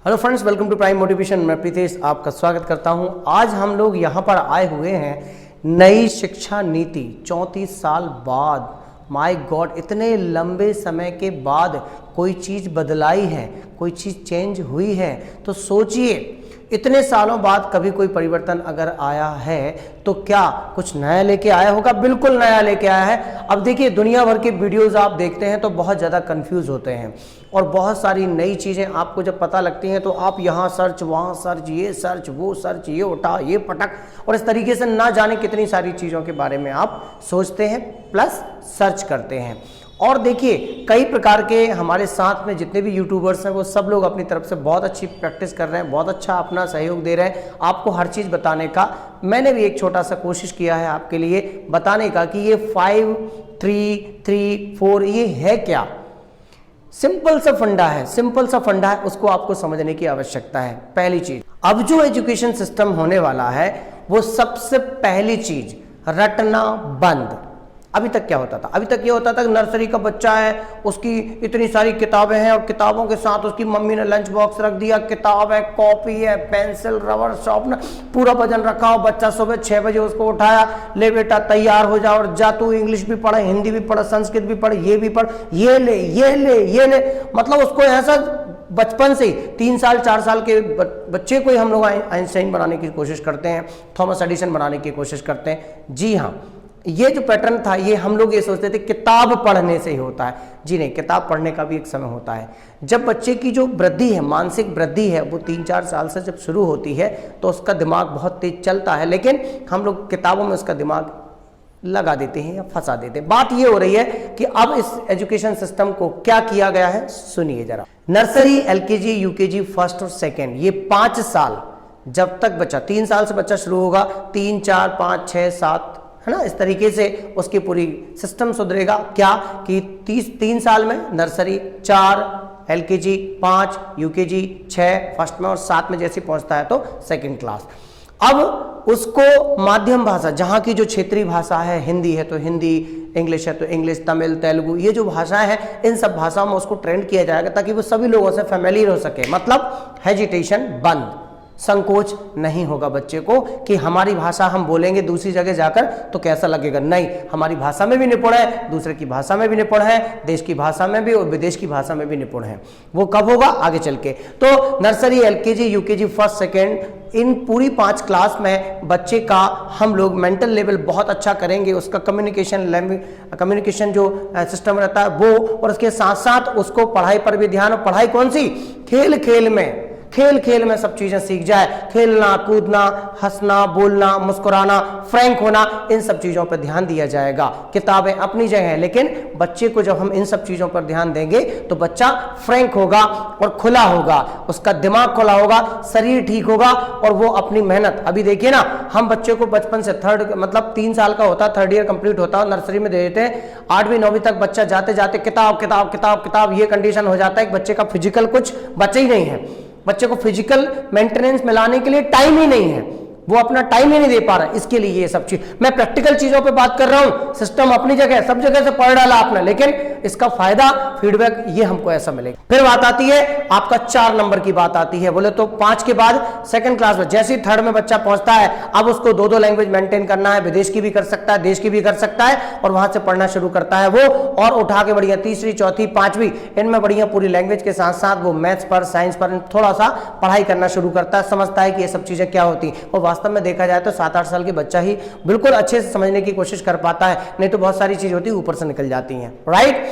Hello friends, welcome to prime motivation. मैं प्रीतेश आपका स्वागत करता हूं। आज हम लोग यहां पर आए हुए हैं नई शिक्षा नीति 34 साल बाद। माय गॉड, इतने लंबे समय के बाद कोई चीज़ बदलाई है, कोई चीज़ चेंज हुई है। तो सोचिए, इतने सालों बाद कभी कोई परिवर्तन अगर आया है तो क्या कुछ नया लेके आया होगा? बिल्कुल नया लेके आया है। अब देखिए, दुनिया भर के वीडियोस आप देखते हैं तो बहुत ज़्यादा कंफ्यूज होते हैं और बहुत सारी नई चीज़ें आपको जब पता लगती हैं तो आप यहाँ सर्च, वहाँ सर्च, ये सर्च, वो सर्च, ये उठा, ये पटक, और इस तरीके से ना जाने कितनी सारी चीज़ों के बारे में आप सोचते हैं प्लस सर्च करते हैं। और देखिए, कई प्रकार के हमारे साथ में जितने भी यूट्यूबर्स हैं वो सब लोग अपनी तरफ से बहुत अच्छी प्रैक्टिस कर रहे हैं, बहुत अच्छा अपना सहयोग दे रहे हैं आपको हर चीज़ बताने का। मैंने भी एक छोटा सा कोशिश किया है आपके लिए बताने का कि ये 5, 3, 3, 4 ये है क्या। सिंपल सा फंडा है, सिंपल सा फंडा है, उसको आपको समझने की आवश्यकता है। पहली चीज, अब जो एजुकेशन सिस्टम होने वाला है वो सबसे पहली चीज रटना बंद। अभी तक क्या होता था? अभी तक ये होता था कि नर्सरी का बच्चा है, उसकी इतनी सारी किताबें हैं और किताबों के साथ उसकी मम्मी ने लंच बॉक्स रख दिया, किताब है, कॉपी है, पेंसिल, रबर, शार्पनर, पूरा वजन रखा हो। बच्चा सुबह 6 बजे उसको उठाया, ले बेटा तैयार हो जा और जा, तू इंग्लिश भी पढ़, हिंदी भी पढ़, संस्कृत भी पढ़, ये भी पढ़, ये ले, ये ले, ये ले। मतलब उसको ऐसा बचपन से 3 साल 4 साल के बच्चे को ही हम लोग आइंस्टाइन बनाने की कोशिश करते हैं, थॉमस एडिसन बनाने की कोशिश करते हैं। जी हाँ, ये जो पैटर्न था ये हम लोग ये सोचते थे किताब पढ़ने से ही होता है। जी नहीं, किताब पढ़ने का भी एक समय होता है। जब बच्चे की जो वृद्धि है, मानसिक वृद्धि है, वो 3-4 साल से जब शुरू होती है तो उसका दिमाग बहुत तेज चलता है, लेकिन हम लोग किताबों में उसका दिमाग लगा देते हैं या फंसा देते हैं। बात ये हो रही है कि अब इस एजुकेशन सिस्टम को क्या किया गया है, सुनिए जरा। नर्सरी, एलकेजी, यूकेजी, फर्स्ट और सेकेंड, ये 5 साल जब तक बच्चा 3 साल से बच्चा शुरू होगा, 3, 4, 5, 6, 7, है ना, इस तरीके से उसकी पूरी सिस्टम सुधरेगा। क्या कि 3 साल में नर्सरी, 4 एलकेजी, 5 यूकेजी, 6 फर्स्ट में और 7 में जैसे पहुंचता है तो सेकंड क्लास। अब उसको माध्यम भाषा, जहाँ की जो क्षेत्रीय भाषा है, हिंदी है तो हिंदी, इंग्लिश है तो इंग्लिश, तमिल, तेलुगु, ये जो भाषाएं हैं इन सब भाषाओं में उसको ट्रेंड किया जाएगा ताकि वो सभी लोगों से फैमिलियर हो सके। मतलब हेजिटेशन बंद, संकोच नहीं होगा बच्चे को कि हमारी भाषा हम बोलेंगे दूसरी जगह जाकर तो कैसा लगेगा। नहीं, हमारी भाषा में भी निपुण है, दूसरे की भाषा में भी निपुण है, देश की भाषा में भी और विदेश की भाषा में भी निपुण है। वो कब होगा? आगे चल के। तो nursery, LKG, UKG, first, second, इन पूरी 5 क्लास में बच्चे का हम लोग मेंटल लेवल बहुत अच्छा करेंगे। उसका कम्युनिकेशन जो सिस्टम रहता है वो, और उसके साथ साथ उसको पढ़ाई पर भी ध्यान। और पढ़ाई कौन सी? खेल खेल में सब चीजें सीख जाए। खेलना, कूदना, हंसना, बोलना, मुस्कुराना, फ्रैंक होना, इन सब चीजों पर ध्यान दिया जाएगा। किताबें अपनी जगह है, लेकिन बच्चे को जब हम इन सब चीजों पर ध्यान देंगे तो बच्चा फ्रैंक होगा और खुला होगा, उसका दिमाग खुला होगा, शरीर ठीक होगा और वो अपनी मेहनत। अभी देखिए ना, हम बच्चे को बचपन से मतलब 3 साल का होता, 3rd ईयर कंप्लीट होता है, नर्सरी में दे देते हैं। 8वीं 9वीं तक बच्चा जाते जाते किताब किताब किताब किताब, ये कंडीशन हो जाता है कि बच्चे का फिजिकल कुछ बचा ही नहीं है। बच्चे को फिजिकल मेंटेनेंस में लाने के लिए टाइम ही नहीं है, वो अपना टाइम ही नहीं दे पा रहा है। इसके लिए ये सब चीज, मैं प्रैक्टिकल चीजों पे बात कर रहा हूं। सिस्टम अपनी जगह, सब जगह से पढ़ डाला आपने, लेकिन इसका फायदा, फीडबैक ये हमको ऐसा मिलेगा। फिर बात आती है आपका 4 नंबर की बात आती है। बोले तो 5 के बाद सेकंड क्लास में, जैसे ही 3rd में बच्चा पहुंचता है, अब उसको 2 लैंग्वेज मेंटेन करना है। विदेश की भी कर सकता है, देश की भी कर सकता है, और वहां से पढ़ना शुरू करता है वो, और उठा के बढ़िया 3री, 4थी, 5वीं, इनमें बढ़िया पूरी लैंग्वेज के साथ साथ वो मैथ्स पर, साइंस पर थोड़ा सा पढ़ाई करना शुरू करता है। समझता है कि ये सब चीजें क्या होती है। और वास्तव में देखा जाए तो 7-8 साल के बच्चा ही बिल्कुल अच्छे से समझने की कोशिश कर पाता है, नहीं तो बहुत सारी चीज होती है ऊपर से निकल जाती हैं। राइट?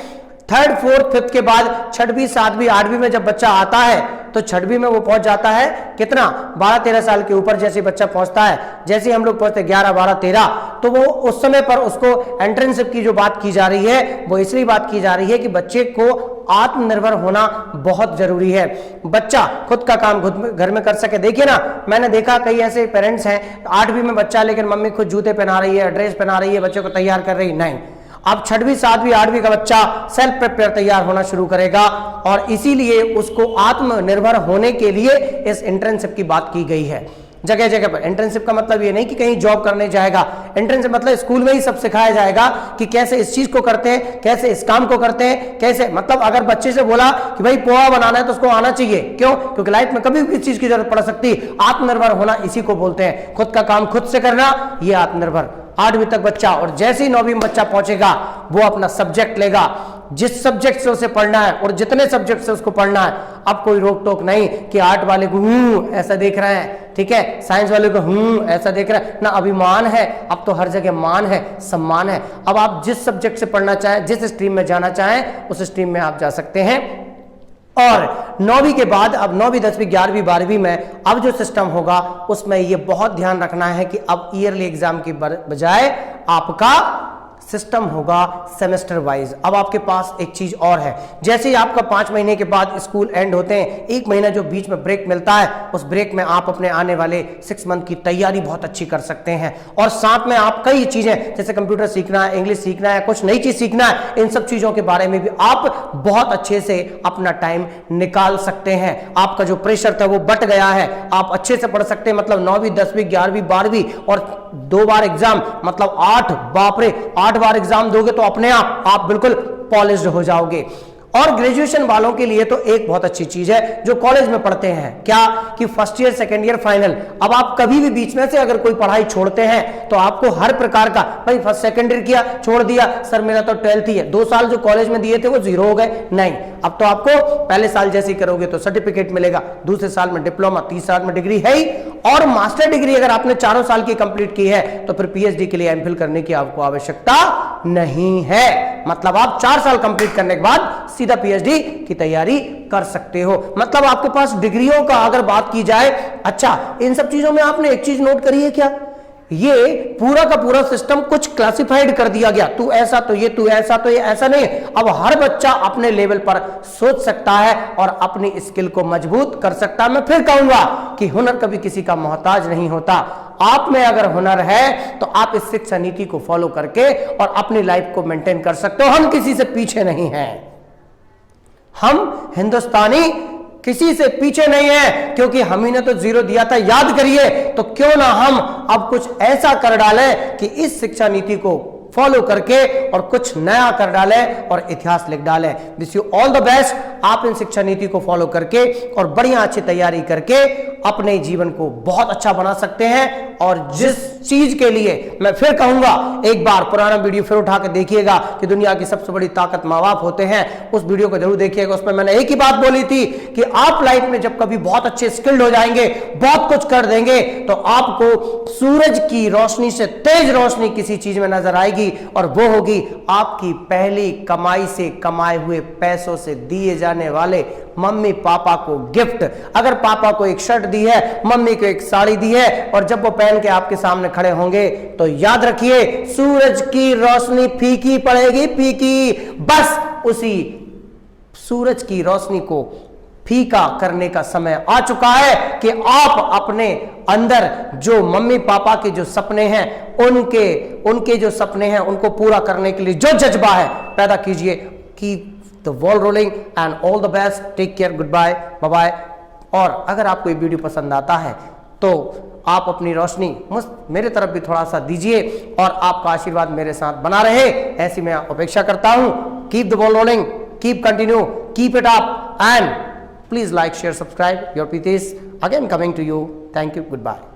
3rd, 4th, 5th के बाद 6वीं, 7वीं, 8वीं में जब बच्चा आता है तो 6वीं में वो पहुंच जाता है कितना? 12-13 साल के ऊपर जैसे बच्चा पहुंचता है, जैसे हम लोग पहुंचते 11, 12, 13, तो वो उस समय पर उसको एंट्रेंसशिप की जो बात की जा रही है वो इसलिए बात की जा रही है कि बच्चे को आत्मनिर्भर होना बहुत जरूरी है। बच्चा खुद का काम खुद घर में कर सके। देखिए ना, मैंने देखा कई ऐसे पेरेंट्स हैं, 8वीं में बच्चा, लेकिन मम्मी खुद जूते पहना रही है, ड्रेस पहना रही है, बच्चे को तैयार कर रही। नहीं, अब 6वीं, 7वीं, 8वीं का बच्चा सेल्फ प्रिपेयर तैयार होना शुरू करेगा, और इसीलिए उसको आत्मनिर्भर होने के लिए इस इंटर्नशिप की बात की गई है। जगह जगह पर। इंटर्नशिप का मतलब ये नहीं कि कहीं जॉब करने जाएगा, इंटर्नशिप मतलब स्कूल में ही सब सिखाया जाएगा कि कैसे इस चीज को करते हैं, कैसे इस काम को करते हैं, कैसे, मतलब अगर बच्चे से बोला कि भाई पोहा बनाना है तो उसको आना चाहिए, क्यों? क्योंकि लाइफ में कभी भी किसी चीज की जरूरत पड़ सकती है। आत्मनिर्भर होना इसी को बोलते हैं, खुद का काम खुद से करना, ये आत्मनिर्भर। 8वीं तक बच्चा, और जैसे ही 9वीं में बच्चा पहुंचेगा वो अपना सब्जेक्ट लेगा, जिस सब्जेक्ट से उसे पढ़ना है और जितने सब्जेक्ट से उसको पढ़ना है। अब कोई रोक टोक नहीं कि आर्ट वाले को ऐसा देख रहे हैं, ठीक है, साइंस वाले को ऐसा देख रहे हैं ना। अभिमान है, अब तो हर जगह मान है, सम्मान है। अब आप जिस सब्जेक्ट से पढ़ना चाहें, जिस स्ट्रीम में जाना चाहें, उस स्ट्रीम में आप जा सकते हैं। और 9वीं के बाद, अब 9वीं 10वीं 11वीं 12वीं में अब जो सिस्टम होगा उसमें ये बहुत ध्यान रखना है कि अब ईयरली एग्जाम की बजाय आपका सिस्टम होगा सेमेस्टर वाइज। अब आपके पास एक चीज और है, जैसे ही आपका 5 महीने के बाद स्कूल एंड होते हैं, 1 महीना जो बीच में ब्रेक मिलता है, उस ब्रेक में आप अपने आने वाले 6 मंथ की तैयारी बहुत अच्छी कर सकते हैं। और साथ में आप कई चीजें, जैसे कंप्यूटर सीखना है, इंग्लिश सीखना है, कुछ नई चीज सीखना है, इन सब चीजों के बारे में भी आप बहुत अच्छे से अपना टाइम निकाल सकते हैं। आपका जो प्रेशर था वो बट गया है, आप अच्छे से पढ़ सकते हैं। मतलब 9वीं 10वीं 11वीं 12वीं और 2 बार एग्जाम, मतलब 8, बाप रे 8 बार एग्जाम दोगे तो अपने आप बिल्कुल पॉलिश्ड हो जाओगे। और ग्रेजुएशन वालों के लिए तो एक बहुत अच्छी चीज है जो कॉलेज में पढ़ते हैं, क्या कि first year second year final. अब आप कभी भी बीच में से अगर कोई पढ़ाई छोड़ते हैं तो आपको हर प्रकार का, भाई फर्स्ट सेकेंड ईयर किया छोड़ दिया, सर मेरा तो 12th ही है, 2 साल जो कॉलेज में दिए थे वो 0 हो गए, नहीं। अब तो आपको पहले साल जैसे ही करोगे तो सर्टिफिकेट मिलेगा, दूसरे साल में डिप्लोमा, 3 साल में डिग्री है ही। और मास्टर डिग्री अगर आपने 4 साल की कंप्लीट की है तो फिर पीएचडी के लिए एमफिल करने की आपको आवश्यकता नहीं है। मतलब आप 4 साल कंप्लीट करने के बाद सीधा पीएचडी की तैयारी कर सकते हो। मतलब आपके पास डिग्रियों का अगर बात की जाए, अच्छा इन सब चीजों में आपने एक चीज नोट करी है क्या, ये पूरा का पूरा सिस्टम कुछ क्लासिफाइड कर दिया गया, तू ऐसा तो ये, तू ऐसा तो ये, ऐसा नहीं। अब हर बच्चा अपने लेवल पर सोच सकता है और अपनी स्किल को मजबूत कर सकता है। मैं फिर कहूंगा कि हुनर कभी किसी का मोहताज नहीं होता। आप में अगर हुनर है तो आप इस शिक्षा नीति को फॉलो करके और अपनी लाइफ को मेंटेन कर सकते हो। हम किसी से पीछे नहीं हैं, हम हिंदुस्तानी किसी से पीछे नहीं है, क्योंकि हम ही ने तो 0 दिया था, याद करिए। तो क्यों ना हम अब कुछ ऐसा कर डालें कि इस शिक्षा नीति को फॉलो करके और कुछ नया कर डालें और इतिहास लिख डालें। Wish you all the best. आप इन शिक्षा नीति को फॉलो करके और बढ़िया अच्छी तैयारी करके अपने जीवन को बहुत अच्छा बना सकते हैं। और जिस चीज के लिए मैं फिर कहूंगा, एक बार पुराना वीडियो फिर उठा के देखिएगा कि दुनिया की सबसे बड़ी ताकत माँ बाप होते हैं, उस वीडियो को जरूर देखिएगा। उसमें मैंने एक ही बात बोली थी कि आप लाइफ में जब कभी बहुत अच्छे स्किल्ड हो जाएंगे, बहुत कुछ कर देंगे, तो आपको सूरज की रोशनी से तेज रोशनी किसी चीज में नजर आएगी, और वो होगी आपकी पहली कमाई से कमाए हुए पैसों से दिए जाने वाले मम्मी पापा को गिफ्ट। अगर पापा को एक शर्ट दी है, मम्मी को एक साड़ी दी है, और जब वो पहन के आपके सामने खड़े होंगे तो याद रखिए सूरज की रोशनी फीकी पड़ेगी, फीकी। बस उसी सूरज की रोशनी को फीका करने का समय आ चुका है कि आप अपने अंदर जो मम्मी पापा के जो सपने हैं, उनके जो सपने हैं उनको पूरा करने के लिए जो जज्बा है पैदा कीजिए। Keep the ball rolling and all the best. Take care, good bye, bye bye. और अगर आपको ये वीडियो पसंद आता है तो आप अपनी रोशनी मेरे तरफ भी थोड़ा सा दीजिए और आपका आशीर्वाद मेरे साथ बना रहे, ऐसी मैं अपेक्षा करता हूं। Keep the ball rolling, keep continue, keep it up, and please like, share, subscribe. Your Pritesh again coming to you. Thank you. Goodbye.